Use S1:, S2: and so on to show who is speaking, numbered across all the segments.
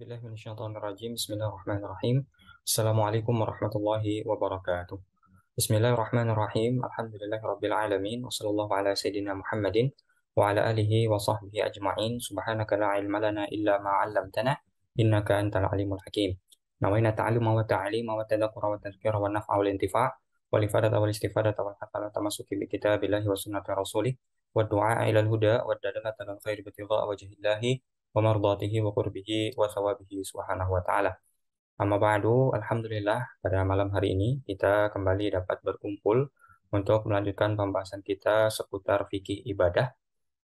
S1: A'udzubillahi minasyaitonirrajim. Bismillahirrahmanirrahim. Assalamualaikum warahmatullahi wabarakatuh. Bismillahirrahmanirrahim. Alhamdulillahirabbil alamin wa sallallahu ala sayyidina Muhammadin wa ala alihi wa sahbihi ajma'in. Subhanaka la ilma lana illa ma 'allamtana innaka antal alimul hakim. Nawaina ta'alluma wa ta'lima wa tadhakkura wa tadhkira wa naf'a wal intifa' wal ifadata wal istifadata wal hafala tamasuki bi kitabillahi wa sunnati rasulih wa du'a ila al huda wa dalalata al khair bi tigha wajhillahi wa mardatihi wa qurbihi wa thawabihi subhanahu wa ta'ala. Amma ba'du, alhamdulillah pada malam hari ini kita kembali dapat berkumpul untuk melanjutkan pembahasan kita seputar fikih ibadah,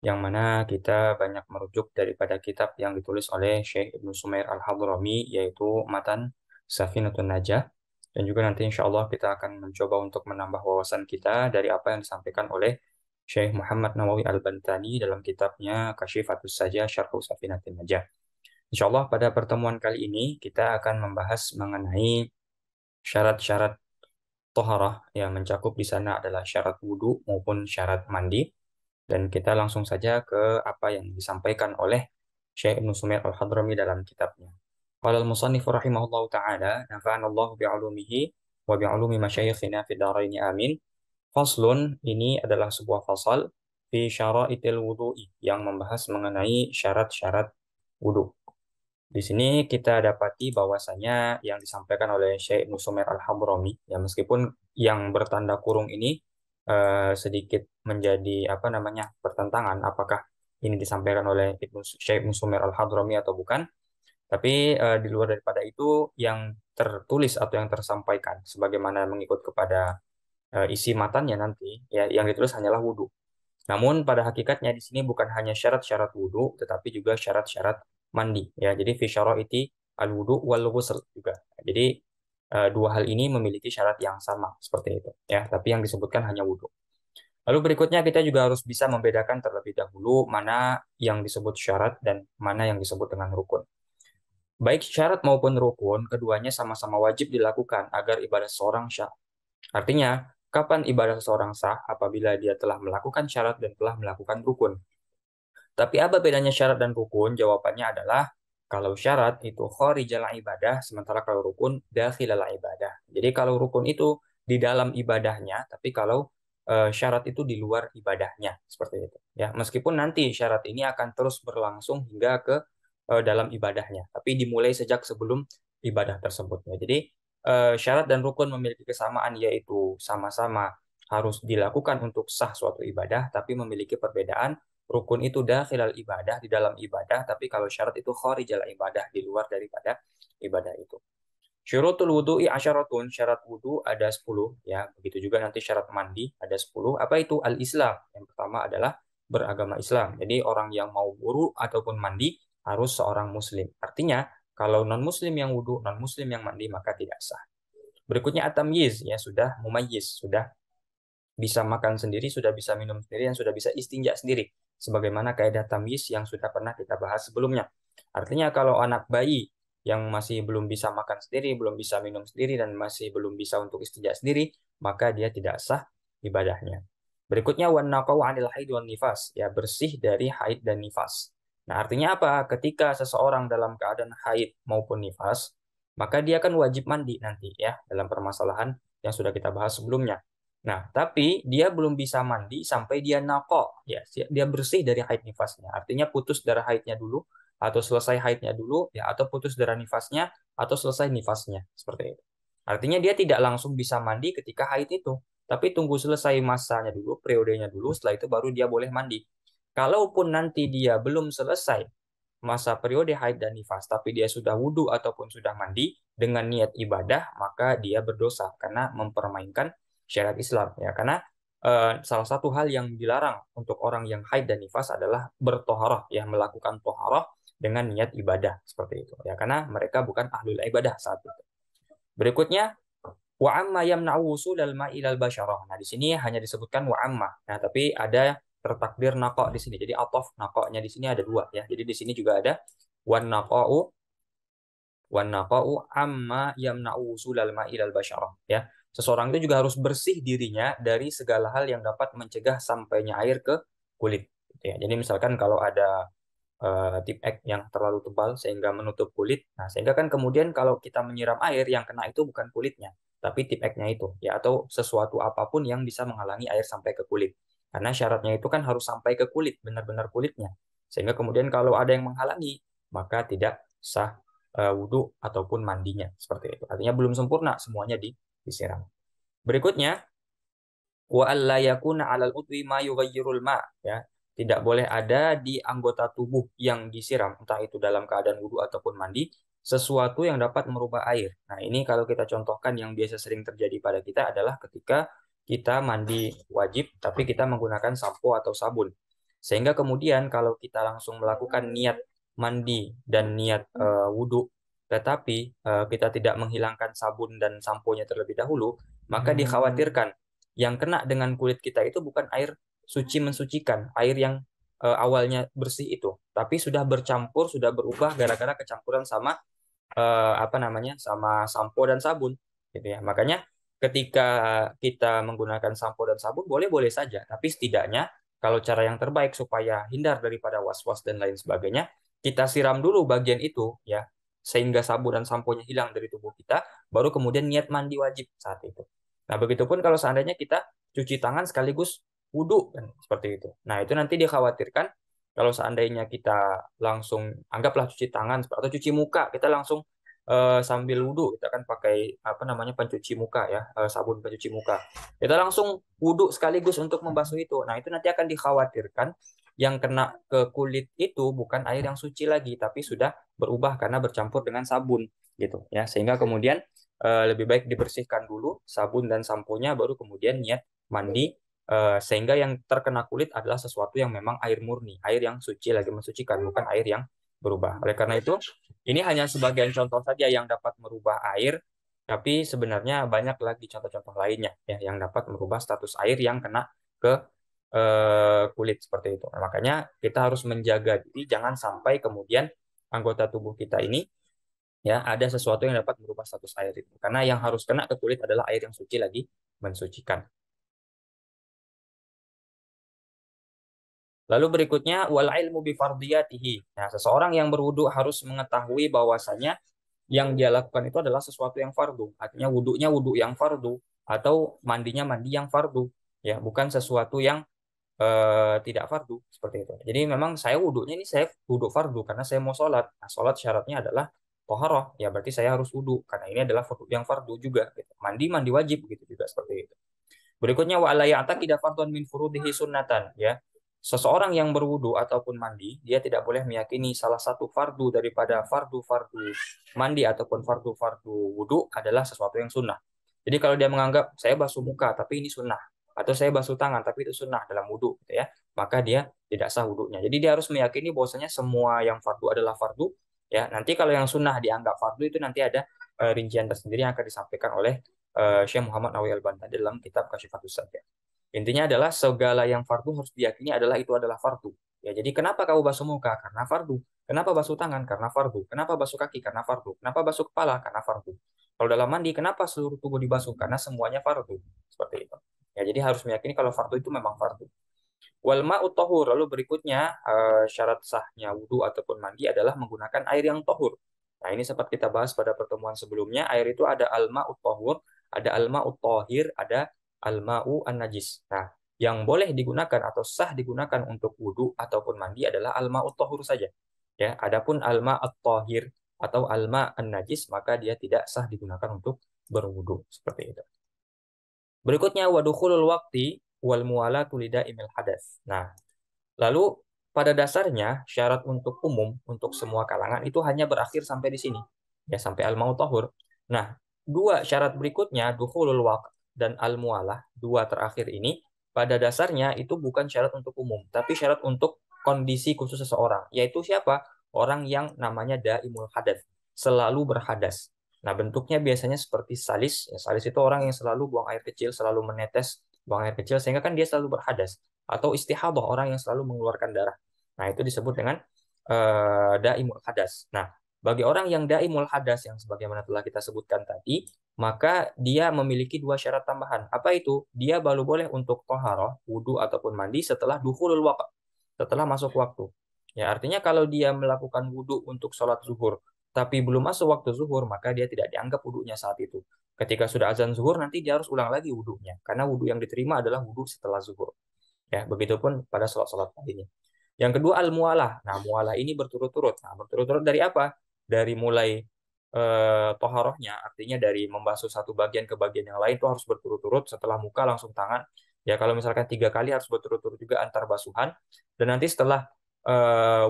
S1: yang mana kita banyak merujuk daripada kitab yang ditulis oleh Syekh Ibnu Sumair Al-Hadrami, yaitu Matan Safinatun Najah. Dan juga nanti insya Allah kita akan mencoba untuk menambah wawasan kita dari apa yang disampaikan oleh Syekh Muhammad Nawawi Al-Bantani dalam kitabnya Kasyifatus Sajah Syarhu Safinatin Najah. Insya Allah pada pertemuan kali ini kita akan membahas mengenai syarat-syarat toharah yang mencakup di sana adalah syarat wudhu maupun syarat mandi. Dan kita langsung saja ke apa yang disampaikan oleh Syekh Ibnu Sumair Al-Hadrami dalam kitabnya. Qala al-musannif rahimahullahu ta'ala, nafa'anallahu bi'ulumihi wa bi'ulumi masyayikhina fid dharaini amin. Faslun, ini adalah sebuah fasal fi syaraitil wudu'i yang membahas mengenai syarat-syarat wudhu. Di sini kita dapati bahwasanya yang disampaikan oleh Syekh Ibnu Sumair Al-Hadrami, ya meskipun yang bertanda kurung ini sedikit menjadi pertentangan apakah ini disampaikan oleh Syekh Ibnu Sumair Al-Hadrami atau bukan, tapi di luar daripada itu yang tertulis atau yang tersampaikan sebagaimana mengikut kepada isi matannya nanti, ya yang ditulis hanyalah wudhu. Namun pada hakikatnya di sini bukan hanya syarat-syarat wudhu, tetapi juga syarat-syarat mandi. Ya, jadi fi syaraiti al-wudu wal ghusl juga. Jadi dua hal ini memiliki syarat yang sama seperti itu. Ya, tapi yang disebutkan hanya wudhu. Lalu berikutnya kita juga harus bisa membedakan terlebih dahulu mana yang disebut syarat dan mana yang disebut dengan rukun. Baik syarat maupun rukun, keduanya sama-sama wajib dilakukan agar ibadah seorang syah. Artinya, kapan ibadah seseorang sah? Apabila dia telah melakukan syarat dan telah melakukan rukun. Tapi apa bedanya syarat dan rukun? Jawabannya adalah kalau syarat itu kharijal ibadah, sementara kalau rukun dakhilal ibadah. Jadi kalau rukun itu di dalam ibadahnya, tapi kalau syarat itu di luar ibadahnya, seperti itu. Ya, meskipun nanti syarat ini akan terus berlangsung hingga ke dalam ibadahnya, tapi dimulai sejak sebelum ibadah tersebut. Ya. Jadi syarat dan rukun memiliki kesamaan, yaitu sama-sama harus dilakukan untuk sah suatu ibadah, tapi memiliki perbedaan. Rukun itu dakhilal ibadah, di dalam ibadah, tapi kalau syarat itu kharijal ibadah, di luar daripada ibadah itu. Syurutul wudu'i asyaratun, syarat wudu ada 10, ya. Begitu juga nanti syarat mandi ada 10. Apa itu? Al-Islam. Yang pertama adalah beragama Islam. Jadi orang yang mau wudu ataupun mandi harus seorang muslim. Artinya kalau non-muslim yang wudu, non-muslim yang mandi, maka tidak sah. Berikutnya at-tamyiz, ya sudah mumayyiz, sudah bisa makan sendiri, sudah bisa minum sendiri, dan sudah bisa istinja sendiri. Sebagaimana kaidah tamyiz yang sudah pernah kita bahas sebelumnya. Artinya kalau anak bayi yang masih belum bisa makan sendiri, belum bisa minum sendiri, dan masih belum bisa untuk istinja sendiri, maka dia tidak sah ibadahnya. Berikutnya wan naqau 'anil haid wan nifas, ya bersih dari haid dan nifas. Nah, artinya apa? Ketika seseorang dalam keadaan haid maupun nifas, maka dia akan wajib mandi nanti ya dalam permasalahan yang sudah kita bahas sebelumnya. Nah, tapi dia belum bisa mandi sampai dia naqo, ya, dia bersih dari haid nifasnya. Artinya putus darah haidnya dulu, atau selesai haidnya dulu, ya, atau putus darah nifasnya, atau selesai nifasnya, seperti itu. Artinya dia tidak langsung bisa mandi ketika haid itu, tapi tunggu selesai masanya dulu, periodenya dulu, setelah itu baru dia boleh mandi. Kalaupun nanti dia belum selesai masa periode haid dan nifas, tapi dia sudah wudhu ataupun sudah mandi dengan niat ibadah, maka dia berdosa karena mempermainkan syariat Islam, ya, karena salah satu hal yang dilarang untuk orang yang haid dan nifas adalah bertoharah, ya, melakukan toharah dengan niat ibadah seperti itu, ya, karena mereka bukan ahlul ibadah saat itu. Berikutnya wa amma yamna'u wusulal ma'i ilal basyarah. Nah, di sini hanya disebutkan wa amma. Nah, tapi ada tertakdir naqa di sini. Jadi atof naqanya di sini ada dua, ya. Jadi di sini juga ada wan naqa'u amma yamna'u wusulal ma'i ilal basyarah, ya. Seseorang itu juga harus bersih dirinya dari segala hal yang dapat mencegah sampainya air ke kulit, gitu ya. Jadi misalkan kalau ada tip X yang terlalu tebal sehingga menutup kulit. Nah, sehingga kan kemudian kalau kita menyiram air yang kena itu bukan kulitnya, tapi tip X-nya itu ya, atau sesuatu apapun yang bisa menghalangi air sampai ke kulit. Karena syaratnya itu kan harus sampai ke kulit, benar-benar kulitnya. Sehingga kemudian kalau ada yang menghalangi, maka tidak sah wudhu ataupun mandinya seperti itu. Artinya belum sempurna semuanya disiram. Berikutnya, wa alla yakuna 'alal udwi ma yughayyirul ma, ya. Tidak boleh ada di anggota tubuh yang disiram, entah itu dalam keadaan wudhu ataupun mandi, sesuatu yang dapat merubah air. Nah, ini kalau kita contohkan yang biasa sering terjadi pada kita adalah ketika kita mandi wajib tapi kita menggunakan sampo atau sabun. Sehingga kemudian kalau kita langsung melakukan niat mandi dan niat wudhu tetapi kita tidak menghilangkan sabun dan samponya terlebih dahulu, maka dikhawatirkan yang kena dengan kulit kita itu bukan air suci mensucikan, air yang awalnya bersih itu, tapi sudah bercampur, sudah berubah gara-gara kecampuran sama apa namanya, sama sampo dan sabun, gitu ya. Makanya ketika kita menggunakan sampo dan sabun boleh-boleh saja, tapi setidaknya kalau cara yang terbaik supaya hindar daripada was-was dan lain sebagainya, kita siram dulu bagian itu ya, sehingga sabun dan samponya hilang dari tubuh kita, baru kemudian niat mandi wajib saat itu. Nah, begitupun kalau seandainya kita cuci tangan sekaligus wudhu kan seperti itu. Nah, itu nanti dikhawatirkan kalau seandainya kita langsung anggaplah cuci tangan atau cuci muka, kita langsung sambil wudhu, kita kan pakai apa namanya pencuci muka ya, sabun pencuci muka. Kita langsung wudhu sekaligus untuk membasuh itu. Nah, itu nanti akan dikhawatirkan yang kena ke kulit itu bukan air yang suci lagi, tapi sudah berubah karena bercampur dengan sabun gitu ya. Sehingga kemudian lebih baik dibersihkan dulu sabun dan samponya, baru kemudian niat mandi, sehingga yang terkena kulit adalah sesuatu yang memang air murni, air yang suci lagi mensucikan, bukan air yang berubah. Oleh karena itu, ini hanya sebagian contoh saja yang dapat merubah air, tapi sebenarnya banyak lagi contoh-contoh lainnya ya yang dapat merubah status air yang kena ke kulit seperti itu. Nah, makanya kita harus menjaga diri jangan sampai kemudian anggota tubuh kita ini ya ada sesuatu yang dapat merubah status air itu. Karena yang harus kena ke kulit adalah air yang suci lagi mensucikan. Lalu berikutnya wal ilmu bi fardiyatihi. Nah, seseorang yang berwudu harus mengetahui bahwasanya yang dia lakukan itu adalah sesuatu yang fardu. Artinya wudunya wudu yang fardu atau mandinya mandi yang fardu, ya, bukan sesuatu yang tidak fardu seperti itu. Jadi memang saya wudunya ini saya wudu fardu karena saya mau sholat. Nah, sholat syaratnya adalah toharoh, ya berarti saya harus wudu karena ini adalah wudu yang fardu juga. Gitu. Mandi mandi wajib gitu juga seperti itu. Berikutnya wa la ya'taqida fardhan min furudihi sunnatan, ya. Seseorang yang berwudu ataupun mandi, dia tidak boleh meyakini salah satu fardu daripada fardu-fardu mandi ataupun fardu-fardu wudu adalah sesuatu yang sunnah. Jadi kalau dia menganggap saya basuh muka tapi ini sunnah, atau saya basuh tangan tapi itu sunnah dalam wudu, gitu ya, maka dia tidak sah wudunya. Jadi dia harus meyakini bahwasanya semua yang fardu adalah fardu, ya. Nanti kalau yang sunnah dianggap fardu itu nanti ada rincian tersendiri yang akan disampaikan oleh Syekh Muhammad Nawawi Al-Bantani dalam kitab Kasyifatus Sajjah. Intinya adalah segala yang fardu harus diyakini adalah itu adalah fardu. Ya, jadi kenapa kamu basuh muka? Karena fardu. Kenapa basuh tangan? Karena fardu. Kenapa basuh kaki? Karena fardu. Kenapa basuh kepala? Karena fardu. Kalau dalam mandi, kenapa seluruh tubuh dibasuh? Karena semuanya fardu. Seperti itu. Ya, jadi harus meyakini kalau fardu itu memang fardu. Wal ma'ut tahur. Lalu berikutnya syarat sahnya wudhu ataupun mandi adalah menggunakan air yang tahur. Nah, ini sempat kita bahas pada pertemuan sebelumnya. Air itu ada al-ma'ut tahur, ada al-ma'ut tahir, ada al-ma'u an-najis. Nah, yang boleh digunakan atau sah digunakan untuk wudhu ataupun mandi adalah al-ma'ut tahur saja. Ya, adapun al-ma'ut tahir atau al-ma' an-najis maka dia tidak sah digunakan untuk berwudhu seperti itu. Berikutnya wadukhulul waqti wal muwalatu lidaimil hadas. Nah, lalu pada dasarnya syarat untuk umum untuk semua kalangan itu hanya berakhir sampai di sini. Ya, sampai al-maut tahur. Nah, dua syarat berikutnya dukhulul waqt dan al-muwalah, dua terakhir ini pada dasarnya itu bukan syarat untuk umum, tapi syarat untuk kondisi khusus seseorang, yaitu siapa? Orang yang namanya daimul hadas, selalu berhadas. Nah, bentuknya biasanya seperti salis. Ya, salis itu orang yang selalu buang air kecil, selalu menetes buang air kecil, sehingga kan dia selalu berhadas. Atau istihadah, orang yang selalu mengeluarkan darah. Nah, itu disebut dengan daimul hadas. Nah, bagi orang yang daimul hadas, yang sebagaimana telah kita sebutkan tadi, maka dia memiliki dua syarat tambahan. Apa itu? Dia baru boleh untuk toharoh, wudhu ataupun mandi setelah dukhulul waqt, setelah masuk waktu. Ya, artinya kalau dia melakukan wudhu untuk sholat zuhur, tapi belum masuk waktu zuhur, maka dia tidak dianggap wudhunya saat itu. Ketika sudah azan zuhur, nanti dia harus ulang lagi wudhunya. Karena wudhu yang diterima adalah wudhu setelah zuhur. Ya, begitupun pada sholat-sholat lainnya. Yang kedua, al-mualah. Nah, mualah ini berturut-turut. Nah, berturut-turut dari apa? Dari mulai toharohnya, artinya dari membasuh satu bagian ke bagian yang lain itu harus berturut-turut, setelah muka langsung tangan. Ya, kalau misalkan 3 kali harus berturut-turut juga antar basuhan. Dan nanti setelah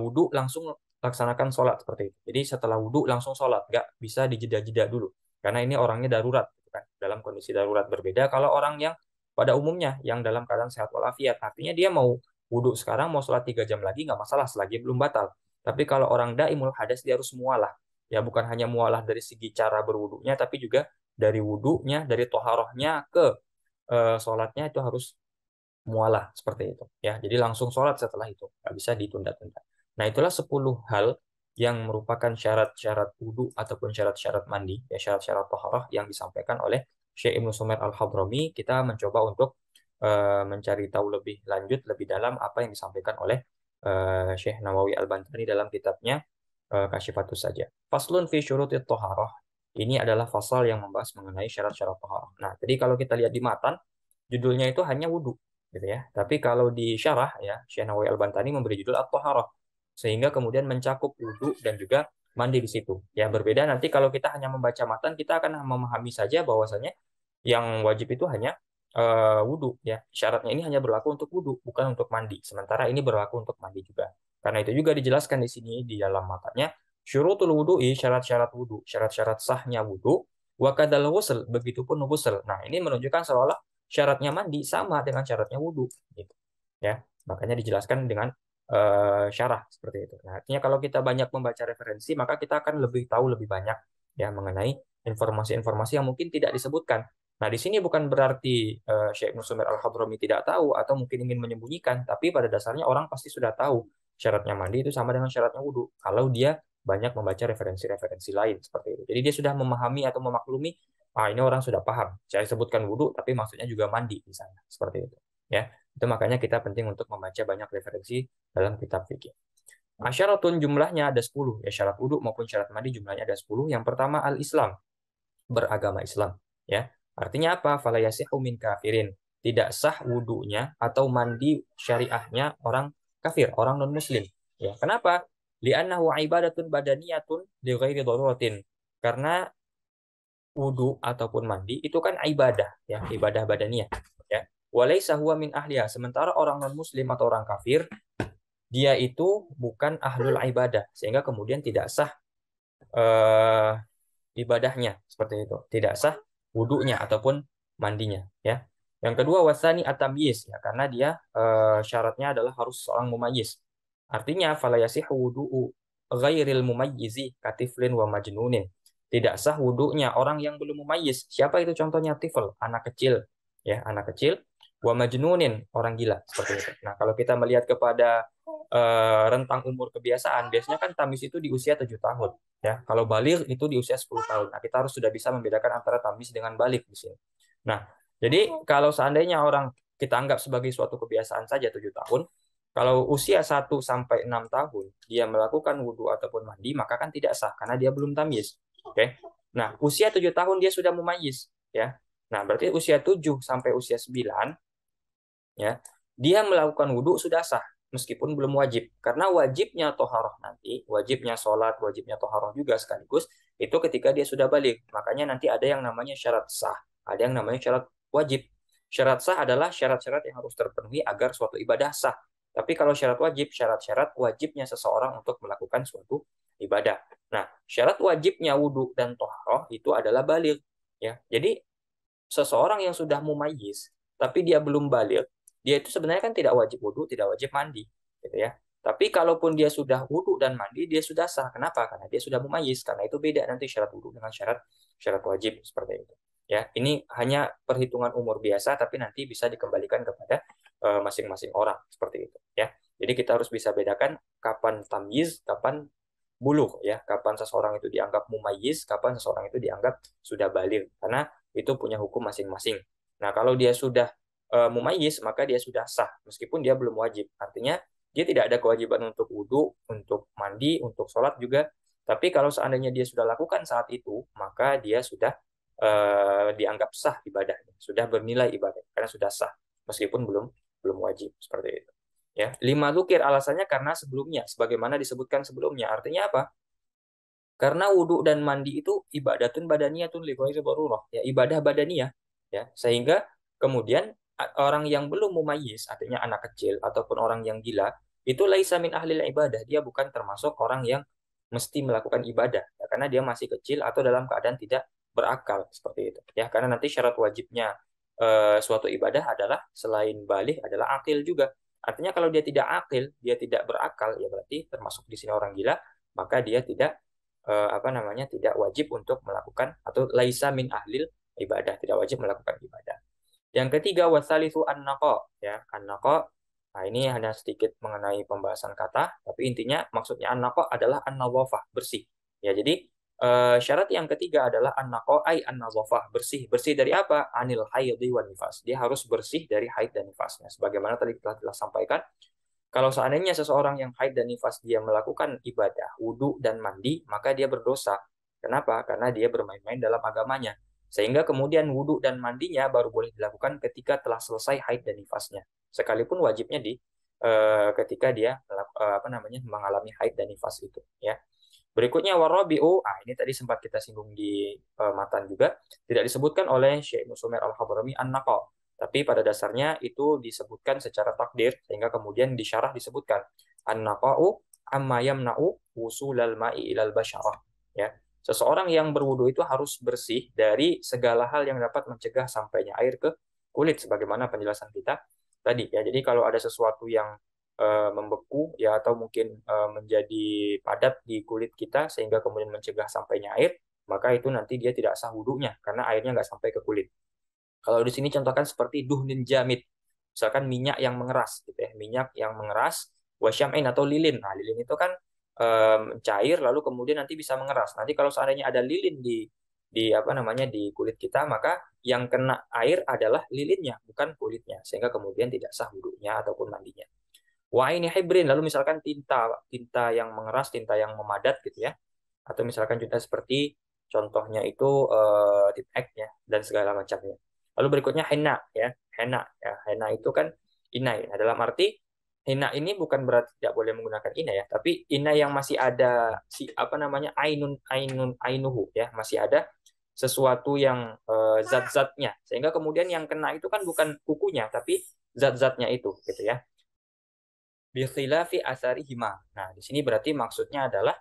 S1: wudhu langsung laksanakan sholat seperti itu. Jadi setelah wudhu langsung sholat, nggak bisa dijeda-jeda dulu. Karena ini orangnya darurat, gitu kan? Dalam kondisi darurat berbeda kalau orang yang pada umumnya yang dalam keadaan sehat walafiat. Artinya dia mau wudhu sekarang, mau sholat 3 jam lagi nggak masalah selagi belum batal. Tapi kalau orang daimul hadas dia harus mualah. Ya bukan hanya mualah dari segi cara berwudhunya, tapi juga dari wudhunya, dari toharohnya ke sholatnya itu harus mualah seperti itu ya. Jadi langsung sholat setelah itu, nggak bisa ditunda-tunda. Nah, itulah 10 hal yang merupakan syarat-syarat wudhu ataupun syarat-syarat mandi, ya syarat-syarat taharah yang disampaikan oleh Syekh Ibnu Sumair Al-Hadrami. Kita mencoba untuk mencari tahu lebih lanjut, lebih dalam apa yang disampaikan oleh Syekh Nawawi Al-Bantani dalam kitabnya Kasyifatus Saja. Faslun fi syurutit taharah. Ini adalah fasal yang membahas mengenai syarat-syarat taharah. Nah, jadi kalau kita lihat di matan, judulnya itu hanya wudhu gitu ya. Tapi kalau di syarah ya, Syekh Nawawi Al-Bantani memberi judul At-Taharah sehingga kemudian mencakup wudhu dan juga mandi di situ. Ya berbeda nanti kalau kita hanya membaca matan, kita akan memahami saja bahwasanya yang wajib itu hanya wudhu ya. Syaratnya ini hanya berlaku untuk wudhu, bukan untuk mandi. Sementara ini berlaku untuk mandi juga. Karena itu juga dijelaskan di sini di dalam matanya syurutul wudhu'i, syarat-syarat wudhu, syarat-syarat sahnya wudhu, wa kadal ghusl, begitupun ghusl. Nah, ini menunjukkan seolah syaratnya mandi sama dengan syaratnya wudhu gitu ya, makanya dijelaskan dengan syarah seperti itu. Nah, artinya kalau kita banyak membaca referensi maka kita akan lebih tahu lebih banyak ya mengenai informasi-informasi yang mungkin tidak disebutkan. Nah, di sini bukan berarti Syekh Nusumir Al-Hadrami tidak tahu atau mungkin ingin menyembunyikan, tapi pada dasarnya orang pasti sudah tahu syaratnya mandi itu sama dengan syaratnya wudhu kalau dia banyak membaca referensi-referensi lain seperti itu. Jadi dia sudah memahami atau memaklumi, ini orang sudah paham. Saya sebutkan wudhu, tapi maksudnya juga mandi di sana. Seperti itu. Ya, itu makanya kita penting untuk membaca banyak referensi dalam kitab fikih. Asyaratun jumlahnya ada 10. Ya, syarat wudhu maupun syarat mandi jumlahnya ada 10. Yang pertama al-Islam, beragama Islam. Ya, artinya apa? Fala yasihu min kafirin. Tidak sah wudhunya atau mandi syariahnya orang kafir, orang non-muslim. Ya, kenapa? Li'annahu ibadatun badaniyatun li ghairi daruratin. Karena wudhu ataupun mandi itu kan ibadah ya, ibadah badaniyah ya. Walaisa huwa min ahliya, sementara orang non muslim atau orang kafir dia itu bukan ahlul ibadah sehingga kemudian tidak sah eh, ibadahnya seperti itu, tidak sah wudhunya ataupun mandinya ya. Yang kedua wasani atamyiz ya, karena dia syaratnya adalah harus seorang mumayyiz. Artinya fala yasihu wudu'u ghairil mumayyizi katiflin wa majnunin. Tidak sah wudhunya orang yang belum mumayyiz. Siapa itu contohnya? Tifl, anak kecil ya, anak kecil, wa majnunin, orang gila seperti itu. Nah, kalau kita melihat kepada rentang umur kebiasaan, biasanya kan tamis itu di usia 7 tahun ya. Kalau balik itu di usia 10 tahun. Nah, kita harus sudah bisa membedakan antara tamis dengan balik di sini. Nah, jadi kalau seandainya orang kita anggap sebagai suatu kebiasaan saja 7 tahun, kalau usia 1 sampai 6 tahun dia melakukan wudhu ataupun mandi, maka kan tidak sah karena dia belum tamyiz. Oke. Nah, usia 7 tahun dia sudah mumayyiz ya. Nah, berarti usia 7 sampai usia 9 ya, dia melakukan wudhu sudah sah meskipun belum wajib. Karena wajibnya toharoh nanti, wajibnya sholat, wajibnya toharoh juga sekaligus, itu ketika dia sudah balik. Makanya nanti ada yang namanya syarat sah, ada yang namanya syarat wajib. Syarat sah adalah syarat-syarat yang harus terpenuhi agar suatu ibadah sah. Tapi kalau syarat wajib, syarat-syarat wajibnya seseorang untuk melakukan suatu ibadah. Nah, syarat wajibnya wudhu dan toharoh itu adalah balik. Ya, jadi seseorang yang sudah mumayyiz, tapi dia belum balik, dia itu sebenarnya kan tidak wajib wudhu, tidak wajib mandi, gitu ya. Tapi kalaupun dia sudah wudhu dan mandi, dia sudah sah. Kenapa? Karena dia sudah mumayyiz. Karena itu beda nanti syarat wudhu dengan syarat syarat wajib seperti itu. Ya, ini hanya perhitungan umur biasa, tapi nanti bisa dikembalikan kepada masing-masing orang seperti itu. Ya, jadi kita harus bisa bedakan kapan tamyiz, kapan buluh, ya, kapan seseorang itu dianggap mumayyiz, kapan seseorang itu dianggap sudah baligh. Karena itu punya hukum masing-masing. Nah, kalau dia sudah mumayyiz, maka dia sudah sah, meskipun dia belum wajib. Artinya, dia tidak ada kewajiban untuk wudhu, untuk mandi, untuk sholat juga. Tapi kalau seandainya dia sudah lakukan saat itu, maka dia sudah dianggap sah ibadahnya, sudah bernilai ibadah karena sudah sah, meskipun belum belum wajib seperti itu. Ya, lima dzukir alasannya karena sebelumnya, sebagaimana disebutkan sebelumnya. Artinya apa? Karena wudhu dan mandi itu ibadatun badaniyatun li ghairi darurah, ya ibadah badaniyah, ya. Sehingga kemudian orang yang belum mumayyiz, artinya anak kecil ataupun orang yang gila, itu laisa min ahlil ibadah, dia bukan termasuk orang yang mesti melakukan ibadah, ya, karena dia masih kecil atau dalam keadaan tidak berakal seperti itu. Ya, karena nanti syarat wajibnya suatu ibadah adalah selain balik adalah akil juga. Artinya kalau dia tidak akil, dia tidak berakal, ya berarti termasuk di sini orang gila, maka dia tidak tidak wajib untuk melakukan atau laisa min ahlil ibadah, tidak wajib melakukan ibadah. Yang ketiga wasalisu an-naqa, ya an-naqa. Nah, ini hanya sedikit mengenai pembahasan kata, tapi intinya maksudnya an-naqa adalah an-nadhafah, bersih. Ya, jadi syarat yang ketiga adalah an-naqa ai an-nadhafah, bersih. Bersih dari apa? Anil haidhi wan nifas. Dia harus bersih dari haid dan nifasnya. Sebagaimana tadi telah sampaikan, kalau seandainya seseorang yang haid dan nifas dia melakukan ibadah, wudhu dan mandi, maka dia berdosa. Kenapa? Karena dia bermain-main dalam agamanya. Sehingga kemudian wudhu dan mandinya baru boleh dilakukan ketika telah selesai haid dan nifasnya. Sekalipun wajibnya ketika dia mengalami haid dan nifas itu. Ya. Berikutnya warabi'u, ini tadi sempat kita singgung di matan juga, tidak disebutkan oleh Syekh Musumer Al-Hadrami an-naqa. Tapi pada dasarnya itu disebutkan secara takdir, sehingga kemudian disyarah disebutkan an-naqa'u amma yamna'u wusulal ma'i ilal basyarah. Ya. Seseorang yang berwudu itu harus bersih dari segala hal yang dapat mencegah sampainya air ke kulit, sebagaimana penjelasan kita tadi. Ya. Jadi kalau ada sesuatu yang membeku ya atau mungkin menjadi padat di kulit kita sehingga kemudian mencegah sampainya air, maka itu nanti dia tidak sah wudhunya karena airnya nggak sampai ke kulit. Kalau di sini contohkan seperti duhnin jamid, misalkan minyak yang mengeras, gitu ya, minyak yang mengeras, wasyam'in atau lilin. Nah, lilin itu kan cair, lalu kemudian nanti bisa mengeras. Nanti kalau seandainya ada lilin di kulit kita, maka yang kena air adalah lilinnya, bukan kulitnya, sehingga kemudian tidak sah wudhunya ataupun mandinya. Wah ini hibrin, lalu misalkan tinta, tinta yang mengeras, tinta yang memadat gitu ya, atau misalkan juga seperti contohnya itu tip X ya dan segala macamnya. Lalu berikutnya henna ya, henna itu kan inai. Nah, dalam arti henna ini bukan berarti tidak boleh menggunakan inai ya, tapi inai yang masih ada ainuhu ya, masih ada sesuatu yang zat-zatnya, sehingga kemudian yang kena itu kan bukan kukunya tapi zat-zatnya itu gitu ya. Bikhilafi asarihima. Nah, di sini berarti maksudnya adalah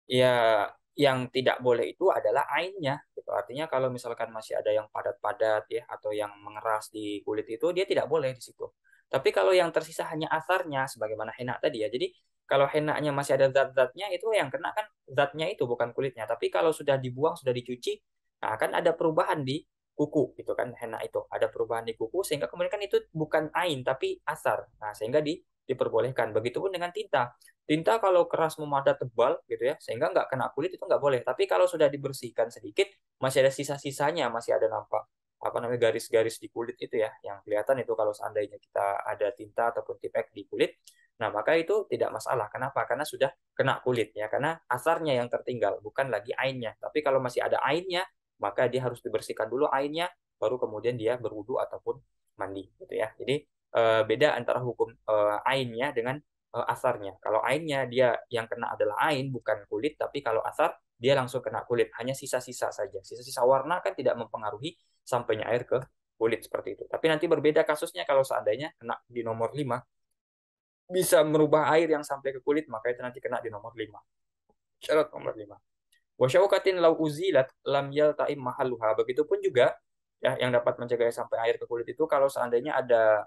S1: ya yang tidak boleh itu adalah ainnya gitu. Artinya kalau misalkan masih ada yang padat-padat ya atau yang mengeras di kulit itu dia tidak boleh di situ. Tapi kalau yang tersisa hanya asarnya sebagaimana henna tadi ya. Jadi kalau hennanya masih ada zat-zatnya itu yang kena kan zatnya itu bukan kulitnya. Tapi kalau sudah dibuang, sudah dicuci, nah akan ada perubahan di kuku gitu kan henna itu. Ada perubahan di kuku sehingga kemudian kan itu bukan ain tapi asar. Nah, sehingga diperbolehkan. Begitupun dengan tinta. Tinta kalau keras memadat tebal gitu ya, sehingga nggak kena kulit itu nggak boleh. Tapi kalau sudah dibersihkan sedikit, masih ada sisa-sisanya, masih ada nampak garis-garis di kulit itu ya, yang kelihatan itu kalau seandainya kita ada tinta ataupun tipek di kulit, nah maka itu tidak masalah. Kenapa? Karena sudah kena kulit ya, karena asarnya yang tertinggal, bukan lagi ainnya. Tapi kalau masih ada ainnya, maka dia harus dibersihkan dulu ainnya, baru kemudian dia berwudu ataupun mandi gitu ya. Jadi beda antara hukum ainnya dengan asarnya. Kalau ainnya dia yang kena adalah ain bukan kulit, tapi kalau asar dia langsung kena kulit, hanya sisa-sisa saja. Sisa-sisa warna kan tidak mempengaruhi sampainya air ke kulit seperti itu. Tapi nanti berbeda kasusnya kalau seandainya kena di nomor 5 bisa merubah air yang sampai ke kulit, maka itu nanti kena di nomor 5. Syarat nomor 5. Wasyaukatin lau uzilat lam yaltaim mahalluha. Begitupun juga ya yang dapat mencegah sampai air ke kulit itu kalau seandainya ada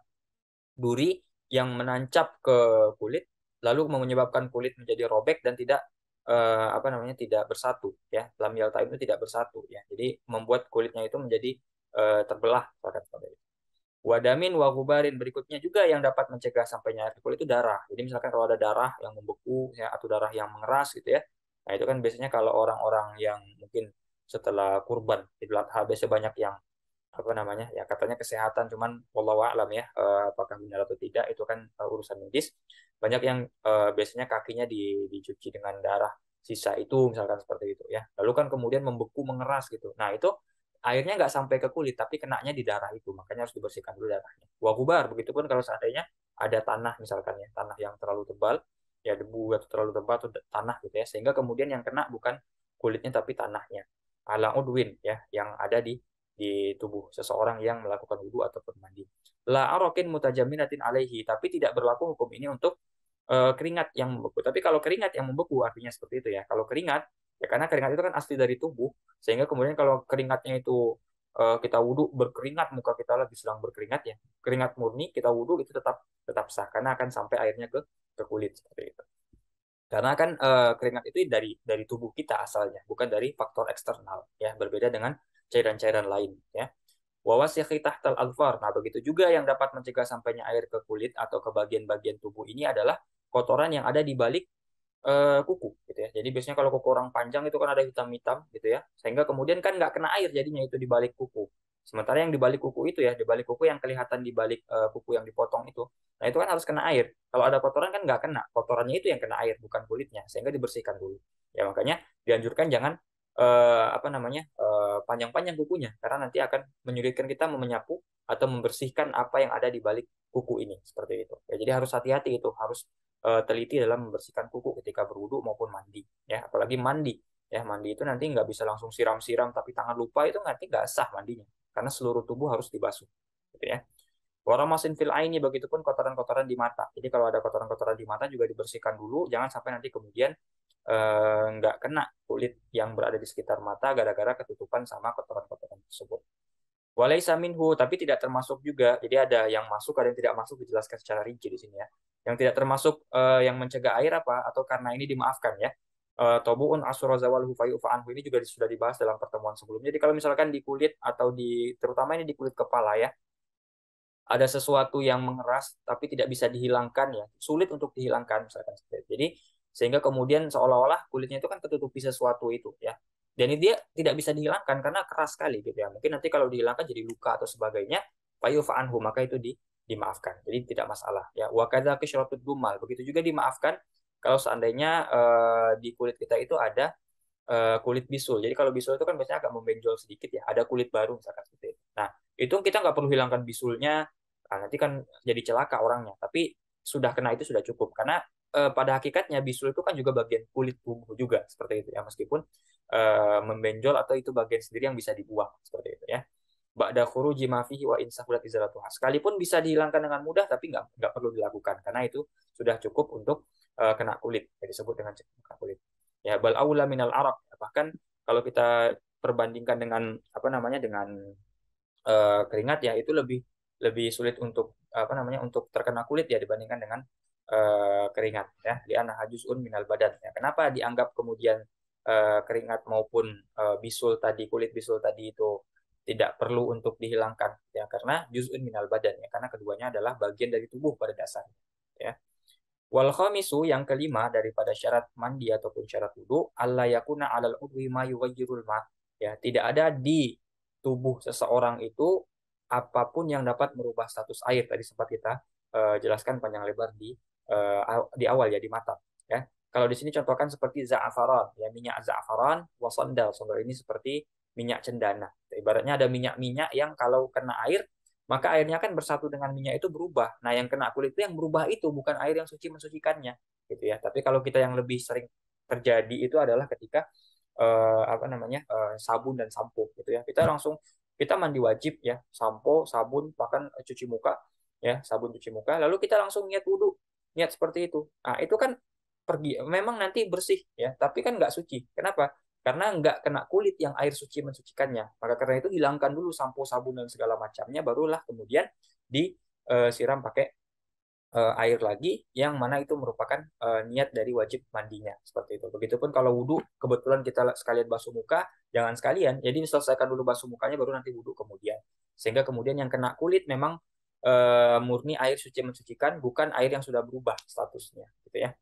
S1: duri yang menancap ke kulit lalu menyebabkan kulit menjadi robek dan tidak bersatu ya. Lam yaltaim itu tidak bersatu ya. Jadi membuat kulitnya itu menjadi terbelah seperti itu. Wadamin wa gubarin, berikutnya juga yang dapat mencegah sampainya air ke kulit itu darah. Jadi misalkan kalau ada darah yang membeku ya atau darah yang mengeras gitu ya. Nah, itu kan biasanya kalau orang-orang yang mungkin setelah kurban Idul Adha biasanya banyak yang apa namanya ya katanya kesehatan, cuman wallahu a'lam ya, apakah benar atau tidak itu kan urusan medis. Banyak yang biasanya kakinya dicuci dengan darah sisa itu misalkan seperti itu ya, lalu kan kemudian membeku mengeras gitu. Nah itu airnya nggak sampai ke kulit tapi kenanya di darah itu, makanya harus dibersihkan dulu darahnya. Wagubar begitupun kalau seandainya ada tanah misalkan ya, tanah yang terlalu tebal ya, debu atau terlalu tebal atau tanah gitu ya, sehingga kemudian yang kena bukan kulitnya tapi tanahnya. Ala udwin ya yang ada di tubuh seseorang yang melakukan wudhu ataupun mandi. La arokin mutajaminatin alaihi, tapi tidak berlaku hukum ini untuk keringat yang membeku. Tapi kalau keringat yang membeku artinya seperti itu ya. Kalau keringat ya karena keringat itu kan asli dari tubuh, sehingga kemudian kalau keringatnya itu kita wudhu berkeringat, muka kita lagi sedang berkeringat ya, keringat murni kita wudhu itu tetap tetap sah karena akan sampai airnya ke kulit seperti itu. Karena kan keringat itu dari tubuh kita asalnya, bukan dari faktor eksternal ya, berbeda dengan cairan-cairan lain ya. Wawasikhi tahtal alfar. Nah, begitu juga yang dapat mencegah sampainya air ke kulit atau ke bagian-bagian tubuh ini adalah kotoran yang ada di balik kuku gitu ya. Jadi biasanya kalau kuku orang panjang itu kan ada hitam-hitam gitu ya. Sehingga kemudian kan nggak kena air jadinya itu di balik kuku. Sementara yang di balik kuku itu ya, di balik kuku yang kelihatan di balik kuku yang dipotong itu. Nah, itu kan harus kena air. Kalau ada kotoran kan nggak kena. Kotorannya itu yang kena air, bukan kulitnya. Sehingga dibersihkan dulu. Ya makanya dianjurkan jangan apa namanya panjang-panjang kukunya karena nanti akan menyulitkan kita menyapu atau membersihkan apa yang ada di balik kuku ini seperti itu. Ya, jadi harus hati-hati itu, harus teliti dalam membersihkan kuku ketika berwudu maupun mandi ya, apalagi mandi ya. Mandi itu nanti nggak bisa langsung siram-siram tapi tangan lupa, itu nanti nggak sah mandinya karena seluruh tubuh harus dibasuh gitu ya. Waramasin fil aini, begitupun kotoran-kotoran di mata. Jadi kalau ada kotoran-kotoran di mata juga dibersihkan dulu, jangan sampai nanti kemudian nggak kena kulit yang berada di sekitar mata gara-gara ketutupan sama kotoran-kotoran tersebut. Walaisa minhu, tapi tidak termasuk juga. Jadi ada yang masuk, ada yang tidak masuk, dijelaskan secara rinci di sini ya. Yang tidak termasuk yang mencegah air apa, atau karena ini dimaafkan ya. Tobuun asura zawaluhu fayu'fa anhu, ini juga sudah dibahas dalam pertemuan sebelumnya. Jadi kalau misalkan di kulit atau terutama ini di kulit kepala ya, ada sesuatu yang mengeras tapi tidak bisa dihilangkan ya, sulit untuk dihilangkan misalkan. Jadi sehingga kemudian seolah-olah kulitnya itu kan ketutupi sesuatu itu ya. Dan ini dia tidak bisa dihilangkan karena keras sekali gitu ya. Mungkin nanti kalau dihilangkan jadi luka atau sebagainya, fayufa anhu, maka itu dimaafkan. Jadi tidak masalah ya. Wa kadza qishratud dumal, begitu juga dimaafkan kalau seandainya di kulit kita itu ada kulit bisul. Jadi kalau bisul itu kan biasanya agak membenjol sedikit ya, ada kulit baru misalkan seperti itu. Nah, itu kita nggak perlu hilangkan bisulnya, nah, nanti kan jadi celaka orangnya. Tapi sudah kena itu sudah cukup, karena pada hakikatnya bisul itu kan juga bagian kulit tubuh juga seperti itu ya, meskipun membenjol atau itu bagian sendiri yang bisa dibuang seperti itu ya. Ba'da khuruji ma fihi wa in sahulat izalatuha. Sekalipun bisa dihilangkan dengan mudah, tapi nggak perlu dilakukan karena itu sudah cukup untuk kena kulit. Jadi disebut dengan kena kulit. Ya bal aula minal araq. Bahkan kalau kita perbandingkan dengan apa namanya dengan keringat ya, itu lebih lebih sulit untuk apa namanya untuk terkena kulit ya dibandingkan dengan keringat ya. Di ana hajuzun minal badan ya. Kenapa dianggap kemudian keringat maupun bisul tadi, kulit bisul tadi itu tidak perlu untuk dihilangkan ya, karena juz'un minal badan ya, karena keduanya adalah bagian dari tubuh pada dasarnya ya. Wal khamisu, yang kelima daripada syarat mandi ataupun syarat wudu, alla yakuna 'alal udwi ma yughayyirul ma. Ya, tidak ada di tubuh seseorang itu apapun yang dapat merubah status air. Tadi sempat kita jelaskan panjang lebar di awal ya, di mata ya. Kalau di sini contohkan seperti za'afaran ya, minyak za'afaran wa sandal. Sandal ini seperti minyak cendana. Ibaratnya ada minyak-minyak yang kalau kena air maka airnya kan bersatu dengan minyak itu berubah. Nah, yang kena kulit itu yang berubah itu bukan air yang suci mensucikannya, gitu ya. Tapi kalau kita yang lebih sering terjadi itu adalah ketika apa namanya sabun dan sampo, gitu ya. Kita mandi wajib ya, sampo, sabun, bahkan cuci muka ya, sabun cuci muka. Lalu kita langsung niat wudhu, niat seperti itu. Nah, itu kan pergi, memang nanti bersih ya, tapi kan nggak suci. Kenapa? Karena nggak kena kulit yang air suci mensucikannya. Maka karena itu hilangkan dulu sampo, sabun dan segala macamnya, barulah kemudian disiram pakai air lagi yang mana itu merupakan niat dari wajib mandinya seperti itu. Begitupun kalau wudhu, kebetulan kita sekalian basuh muka, jangan sekalian. Jadi selesaikan dulu basuh mukanya baru nanti wudhu kemudian. Sehingga kemudian yang kena kulit memang murni air suci mensucikan, bukan air yang sudah berubah statusnya, gitu ya.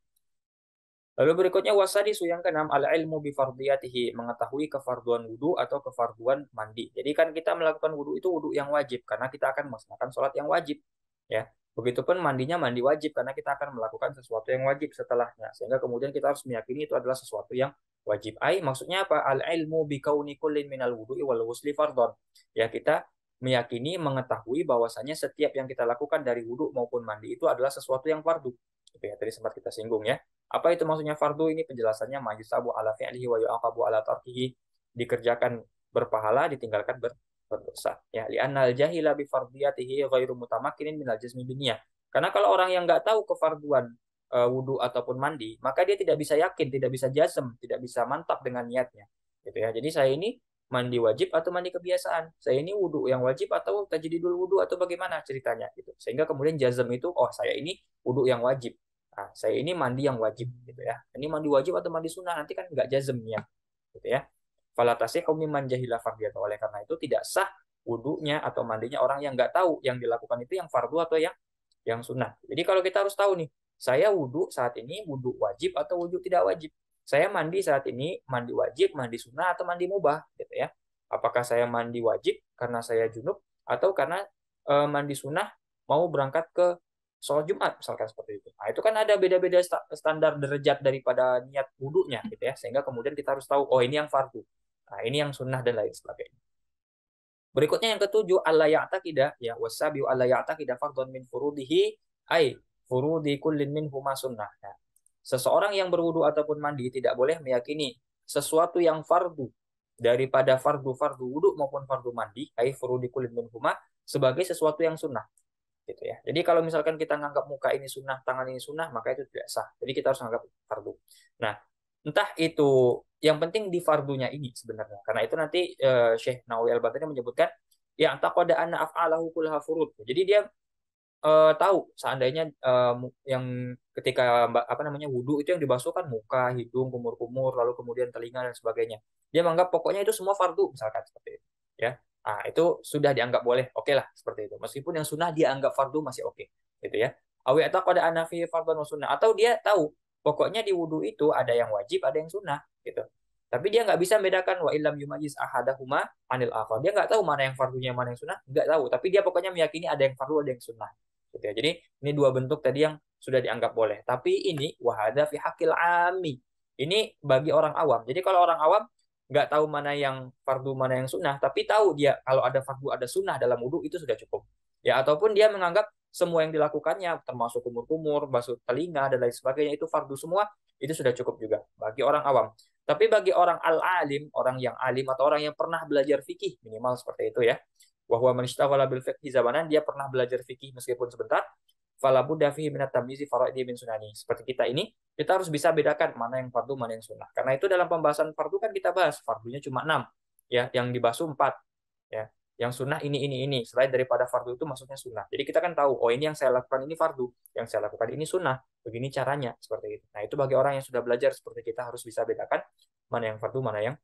S1: Lalu berikutnya wasadisu yang keenam al-ilmu bi fardiyatihi, mengetahui kefarduan wudu atau kefarduan mandi. Jadi kan kita melakukan wudu itu wudu yang wajib karena kita akan melaksanakan sholat yang wajib, ya. Begitupun mandinya mandi wajib karena kita akan melakukan sesuatu yang wajib setelahnya. Sehingga kemudian kita harus meyakini itu adalah sesuatu yang wajib. Maksudnya apa? Al-ilmu bi kauni kullin minal wudu'i wal ghusli fardhon. Ya, kita meyakini mengetahui bahwasanya setiap yang kita lakukan dari wudu maupun mandi itu adalah sesuatu yang fardu. Itu ya, tadi sempat kita singgung ya. Apa itu maksudnya fardu? Ini penjelasannya majusabu ala fi'lihi wa yu'aqabu ala tarkihi, dikerjakan berpahala, ditinggalkan berdosa. Ya, li'anna al-jahila bi fardiyatihi ghairu mutamakkinin minal jazmi biniyah. Karena kalau orang yang nggak tahu kefarduan wudu ataupun mandi, maka dia tidak bisa yakin, tidak bisa jazm, tidak bisa mantap dengan niatnya. Gitu ya. Jadi saya ini mandi wajib atau mandi kebiasaan? Saya ini wudu yang wajib atau tajdidul wudu atau bagaimana ceritanya gitu. Sehingga kemudian jazm itu, oh saya ini wudu yang wajib. Nah, saya ini mandi yang wajib gitu ya. Ini mandi wajib atau mandi sunnah nanti kan nggak jazmnya gitu ya. Fala tasihu mimman jahila fardiyata. Oleh karena itu tidak sah wudunya atau mandinya orang yang nggak tahu yang dilakukan itu yang fardu atau yang sunnah. Jadi kalau kita harus tahu nih, saya wudu saat ini wudu wajib atau wudu tidak wajib. Saya mandi saat ini mandi wajib, mandi sunnah atau mandi mubah gitu ya. Apakah saya mandi wajib karena saya junub atau karena mandi sunnah mau berangkat ke sholat Jumat misalkan seperti itu. Nah, itu kan ada beda-beda standar derajat daripada niat wudunya gitu ya. Sehingga kemudian kita harus tahu, oh ini yang fardu. Nah, ini yang sunnah dan lain sebagainya. Berikutnya yang ketujuh, alla ya'taqida, ya wasabiu alla ya'taqida fardhon min furudihi ai furudi kullin minhuma sunnah. Nah, seseorang yang berwudu ataupun mandi tidak boleh meyakini sesuatu yang fardu daripada fardu-fardu wudu maupun fardu mandi, ai furudi kullin minhuma, sebagai sesuatu yang sunnah gitu ya. Jadi kalau misalkan kita nganggap muka ini sunnah, tangan ini sunnah, maka itu tidak sah. Jadi kita harus nganggap fardu. Nah, entah itu yang penting di fardunya ini sebenarnya. Karena itu nanti Syekh Nawawi Al-Baghdadi menyebutkan ya taqada anna af'alahu kullaha furud. Jadi dia tahu seandainya yang ketika apa namanya wudu itu yang dibasuh kan muka, hidung, kumur-kumur, lalu kemudian telinga dan sebagainya. Dia menganggap pokoknya itu semua fardu misalkan seperti itu, ya. Ah, itu sudah dianggap boleh, oke lah seperti itu. Meskipun yang sunnah dia anggap fardu masih oke, gitu ya. Awi atau pada anafi fardun wa sunnah, atau dia tahu pokoknya di wudu itu ada yang wajib, ada yang sunnah, gitu. Tapi dia nggak bisa membedakan wa illam yumayiz ahadahuma anil akhar. Dia nggak tahu mana yang fardunya, mana yang sunnah, nggak tahu. Tapi dia pokoknya meyakini ada yang fardu, ada yang sunnah. Gitu ya. Jadi ini dua bentuk tadi yang sudah dianggap boleh. Tapi ini wahada fi hakil ami. Ini bagi orang awam. Jadi kalau orang awam nggak tahu mana yang fardu mana yang sunnah, tapi tahu dia kalau ada fardu ada sunnah dalam wudhu itu sudah cukup. Ya ataupun dia menganggap semua yang dilakukannya termasuk kumur-kumur, basuh telinga dan lain sebagainya itu fardu semua, itu sudah cukup juga bagi orang awam. Tapi bagi orang al-alim, orang yang alim atau orang yang pernah belajar fikih minimal seperti itu ya. Bahwa manistaghala bil fiqhi zamanan, dia pernah belajar fikih meskipun sebentar, fala budda fihi minat tamyizi faraidi min sunani. Seperti kita ini, kita harus bisa bedakan mana yang fardu, mana yang sunnah. Karena itu dalam pembahasan fardu kan kita bahas, fardunya cuma 6, ya, yang dibasuh 4, ya. Yang sunnah ini. Selain daripada fardu itu maksudnya sunnah. Jadi kita kan tahu, oh ini yang saya lakukan ini fardu, yang saya lakukan ini sunnah. Begini caranya, seperti itu. Nah, itu bagi orang yang sudah belajar seperti kita harus bisa bedakan mana yang fardu, mana yang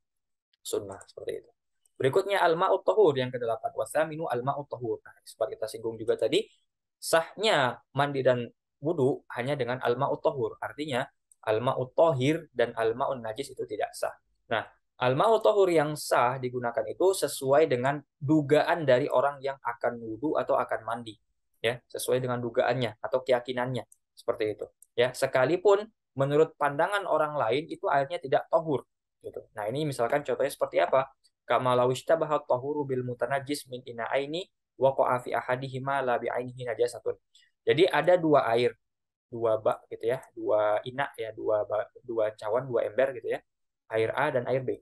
S1: sunnah, seperti itu. Berikutnya al-ma'ut tahur yang ke-8. Wasaminu al-ma'ut tahur. Nah, seperti kita singgung juga tadi, sahnya mandi dan wudu hanya dengan al-ma'ut tahur. Artinya al-ma'ut tahir dan al-ma'un najis itu tidak sah. Nah, al-ma'ut tahur yang sah digunakan itu sesuai dengan dugaan dari orang yang akan wudu atau akan mandi. Ya, sesuai dengan dugaannya atau keyakinannya. Seperti itu. Ya, sekalipun menurut pandangan orang lain itu airnya tidak tahur. Gitu. Nah, ini misalkan contohnya seperti apa? Kama law ishtabaha tahuru bil mutanajjis min ina'aini waqa'a fi ahadihima la bi ainihi najasatun. Jadi ada dua air, dua bak gitu ya, dua ina ya, dua cawan, dua ember gitu ya. Air A dan air B.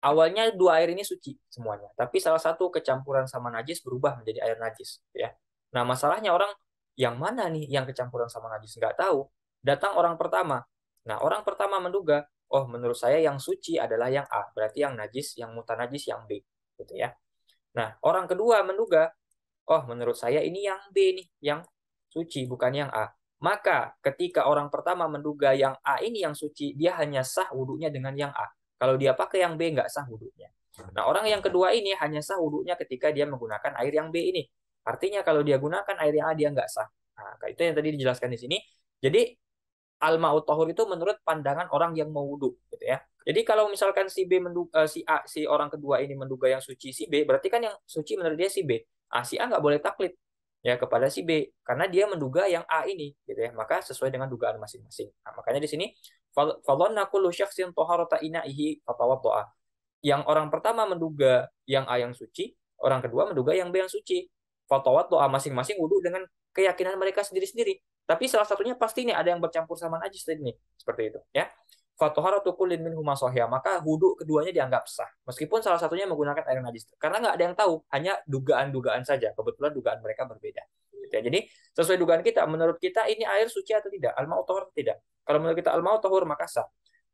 S1: Awalnya dua air ini suci semuanya, tapi salah satu kecampuran sama najis berubah menjadi air najis ya. Nah, masalahnya orang yang mana nih yang kecampuran sama najis nggak tahu. Datang orang pertama. Nah, orang pertama menduga, oh menurut saya yang suci adalah yang A, berarti yang najis, yang mutanajis yang B gitu ya. Nah, orang kedua menduga, oh menurut saya ini yang B nih, yang suci bukan yang A. Maka ketika orang pertama menduga yang A ini yang suci, dia hanya sah wudhunya dengan yang A. Kalau dia pakai yang B, nggak sah wudhunya. Nah, orang yang kedua ini hanya sah wudhunya ketika dia menggunakan air yang B ini. Artinya kalau dia gunakan air yang A, dia nggak sah. Nah, itu yang tadi dijelaskan di sini. Jadi al-ma'ut tahur itu menurut pandangan orang yang mau wudu gitu ya. Jadi kalau misalkan si B menduga, si A, si orang kedua ini menduga yang suci si B, berarti kan yang suci menurut dia si B. Si A nggak boleh taklid ya kepada si B karena dia menduga yang A ini gitu ya. Maka sesuai dengan dugaan masing-masing. Nah, makanya di sini fadhanna kullu syakhsin taharata ina'ihi fatawaddo'a. Yang orang pertama menduga yang A yang suci, orang kedua menduga yang B yang suci. Fatawat doa masing-masing wudhu dengan keyakinan mereka sendiri-sendiri. Tapi salah satunya pasti ini ada yang bercampur sama najis ini, seperti itu, ya. Fatoharatu kullin minhuma sahih, maka wudhu keduanya dianggap sah. Meskipun salah satunya menggunakan air najis. Karena nggak ada yang tahu, hanya dugaan-dugaan saja. Kebetulan dugaan mereka berbeda. Gitu ya. Jadi sesuai dugaan kita, menurut kita ini air suci atau tidak, al-ma'u tahur atau tidak. Kalau menurut kita al-ma'u tahur maka sah.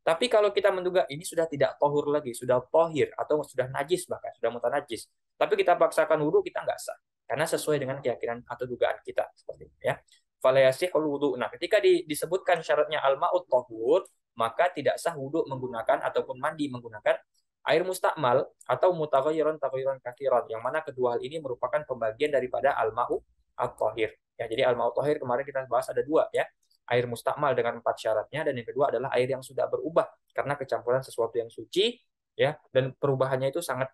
S1: Tapi kalau kita menduga ini sudah tidak tohur lagi, sudah tohir atau sudah najis bahkan sudah mutanajis, tapi kita paksakan wudhu kita nggak sah karena sesuai dengan keyakinan atau dugaan kita seperti itu ya. Falayasihul wudhu. Nah, ketika disebutkan syaratnya al-ma'ut tohur, maka tidak sah wudhu menggunakan ataupun mandi menggunakan air mustakmal atau mutaghayyiran taghayyiran kathiran, yang mana kedua hal ini merupakan pembagian daripada al-ma'u at-tahir. Ya, jadi al-ma'ut tahir kemarin kita bahas ada dua ya, air mustakmal dengan 4 syaratnya, dan yang kedua adalah air yang sudah berubah karena kecampuran sesuatu yang suci ya, dan perubahannya itu sangat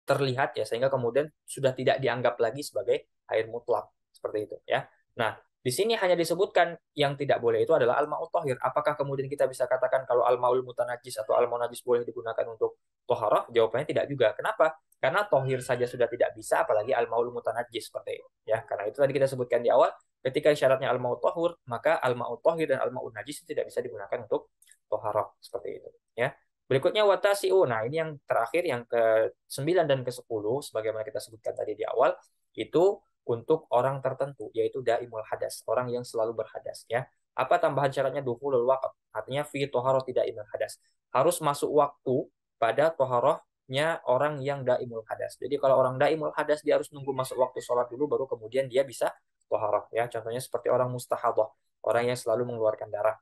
S1: terlihat ya, sehingga kemudian sudah tidak dianggap lagi sebagai air mutlak seperti itu ya. Nah, di sini hanya disebutkan yang tidak boleh itu adalah al-ma'ut tahir. Apakah kemudian kita bisa katakan kalau al-ma'ul mutanajis atau al-ma'u najis boleh digunakan untuk toharah? Jawabannya tidak juga. Kenapa? Karena tohir saja sudah tidak bisa, apalagi al-ma'ul mutanajis seperti itu ya. Karena itu tadi kita sebutkan di awal, ketika syaratnya al-ma'ut tahur, maka al-ma'ut tahir dan al-ma'ul najis tidak bisa digunakan untuk toharah seperti itu ya. Berikutnya watasi'u. Nah, ini yang terakhir, yang ke-9 dan ke-10 sebagaimana kita sebutkan tadi di awal, itu untuk orang tertentu, yaitu daimul hadas, orang yang selalu berhadas ya. Apa tambahan syaratnya? Dukhulul waqt. Artinya fi toharoh tidak daimul hadas. Harus masuk waktu pada toharohnya orang yang daimul hadas. Jadi kalau orang daimul hadas dia harus nunggu masuk waktu sholat dulu baru kemudian dia bisa toharoh ya. Contohnya seperti orang mustahadah, orang yang selalu mengeluarkan darah.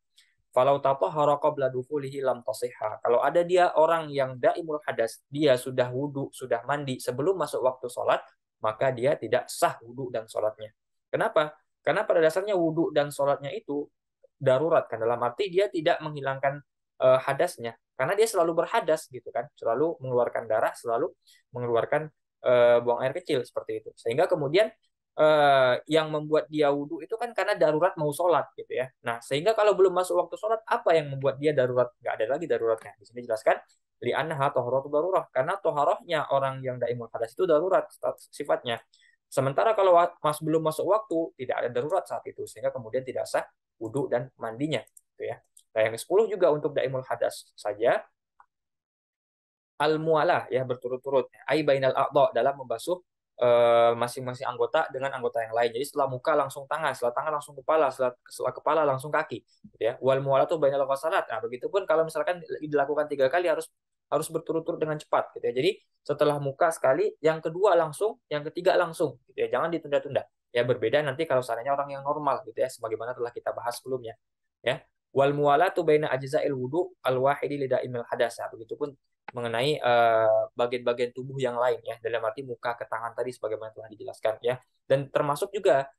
S1: Falau tatahhara qabla dukhulihi lam tasihha. Kalau ada dia orang yang daimul hadas, dia sudah wudu, sudah mandi sebelum masuk waktu sholat, maka dia tidak sah wudu dan sholatnya. Kenapa? Karena pada dasarnya wudu dan sholatnya itu darurat kan, dalam arti dia tidak menghilangkan hadasnya, karena dia selalu berhadas gitu kan, selalu mengeluarkan darah, selalu mengeluarkan buang air kecil seperti itu. Sehingga kemudian yang membuat dia wudhu itu kan karena darurat mau sholat gitu ya. Nah, sehingga kalau belum masuk waktu sholat, apa yang membuat dia darurat? Nggak ada lagi daruratnya. Di sini jelaskan li'annaha taharatu darurah, karena toharohnya orang yang daimul hadas itu darurat sifatnya. Sementara kalau belum masuk waktu, tidak ada darurat saat itu, sehingga kemudian tidak sah wudhu dan mandinya gitu ya. Nah, yang ke-10 juga untuk daimul hadas saja, al-mualah ya, berturut-turut, ai bainal a'dha, dalam membasuh masing-masing anggota dengan anggota yang lain. Jadi setelah muka langsung tangan, setelah tangan langsung kepala, setelah kepala langsung kaki gitu ya. Wal mualatu bainal ghasalat. Nah, begitupun kalau misalkan dilakukan 3 kali harus berturut-turut dengan cepat gitu ya. Jadi setelah muka sekali, yang kedua langsung, yang ketiga langsung gitu ya. Jangan ditunda-tunda. Ya, berbeda nanti kalau seandainya orang yang normal gitu ya, sebagaimana telah kita bahas sebelumnya ya. Wal mualatu baina ajza'il wudu al wahidi lidaimil hadas. Nah, begitupun mengenai bagian-bagian tubuh yang lain ya, dalam arti muka ke tangan tadi sebagaimana telah dijelaskan ya, dan termasuk juga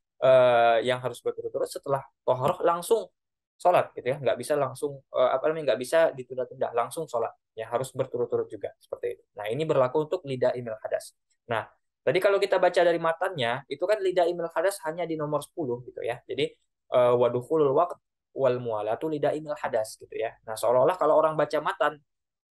S1: yang harus berturut-turut setelah toharoh langsung sholat gitu ya, nggak bisa langsung apa namanya, nggak bisa ditunda-tunda, langsung sholat ya, harus berturut-turut juga seperti itu. Nah, ini berlaku untuk lidah imil hadas. Nah, tadi kalau kita baca dari matanya itu kan lidah imil hadas hanya di nomor 10 gitu ya, jadi wadukhulul waqt wal mualatu lidah imil hadas gitu ya. Nah, seolah-olah kalau orang baca matan,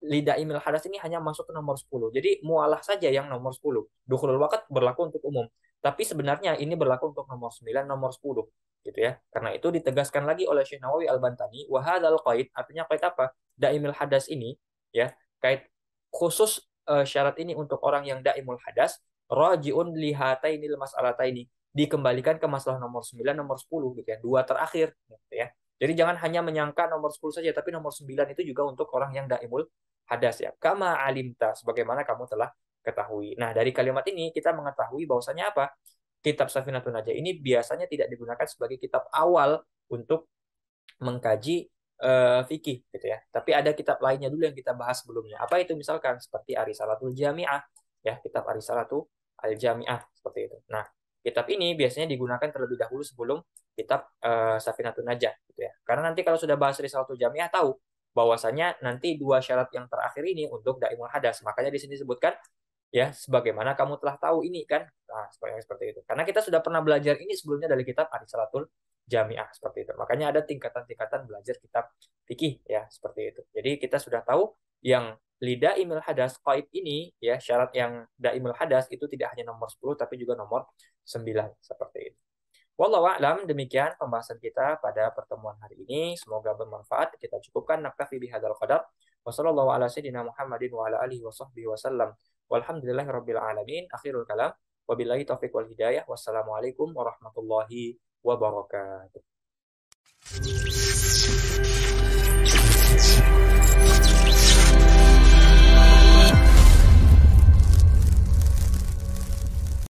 S1: lidah imil hadas ini hanya masuk ke nomor 10. Jadi mualah saja yang nomor 10. Dukhulul waqt berlaku untuk umum. Tapi sebenarnya ini berlaku untuk nomor 9, nomor 10 gitu ya. Karena itu ditegaskan lagi oleh Syekh Nawawi Al-Bantani, wa hadzal qaid, artinya qaid apa? Daimil hadas ini ya, qaid khusus syarat ini untuk orang yang daimul hadas, rajiun lihatainil mas'alataini, dikembalikan ke masalah nomor 9, nomor 10 gitu ya. Dua terakhir gitu ya. Jadi jangan hanya menyangka nomor 10 saja, tapi nomor 9 itu juga untuk orang yang daimul hadas ya. Kama alimta, sebagaimana kamu telah ketahui. Nah, dari kalimat ini kita mengetahui bahwasanya apa? Kitab Safinatun Najah ini biasanya tidak digunakan sebagai kitab awal untuk mengkaji fikih gitu ya. Tapi ada kitab lainnya dulu yang kita bahas sebelumnya. Apa itu? Misalkan seperti Arisalatul Jami'ah ya, kitab Arisalatul Al-Jami'ah seperti itu. Nah, kitab ini biasanya digunakan terlebih dahulu sebelum kitab Safinatun Najah gitu ya. Karena nanti kalau sudah bahas Risalatul Jamiah tahu bahwasanya nanti dua syarat yang terakhir ini untuk daimul hadas. Makanya di sini disebutkan ya sebagaimana kamu telah tahu ini kan. Nah, seperti itu. Karena kita sudah pernah belajar ini sebelumnya dari kitab Risalatul Jamiah seperti itu. Makanya ada tingkatan-tingkatan belajar kitab fikih ya seperti itu. Jadi kita sudah tahu yang lidah imil hadas qaid ini ya syarat yang daimul hadas itu tidak hanya nomor 10 tapi juga nomor 9 seperti itu. Wallahu a'lam, demikian pembahasan kita pada pertemuan hari ini. Semoga bermanfaat. Kita cukupkan naktafi bihadzal qadar. Wassallallahu ala sayyidina Muhammadin wa ala alihi wa sahbihi wasallam. Walhamdulillahirabbil alamin. Akhirul kalam. Wabillahi taufiq wal hidayah. Wassalamualaikum warahmatullahi wabarakatuh.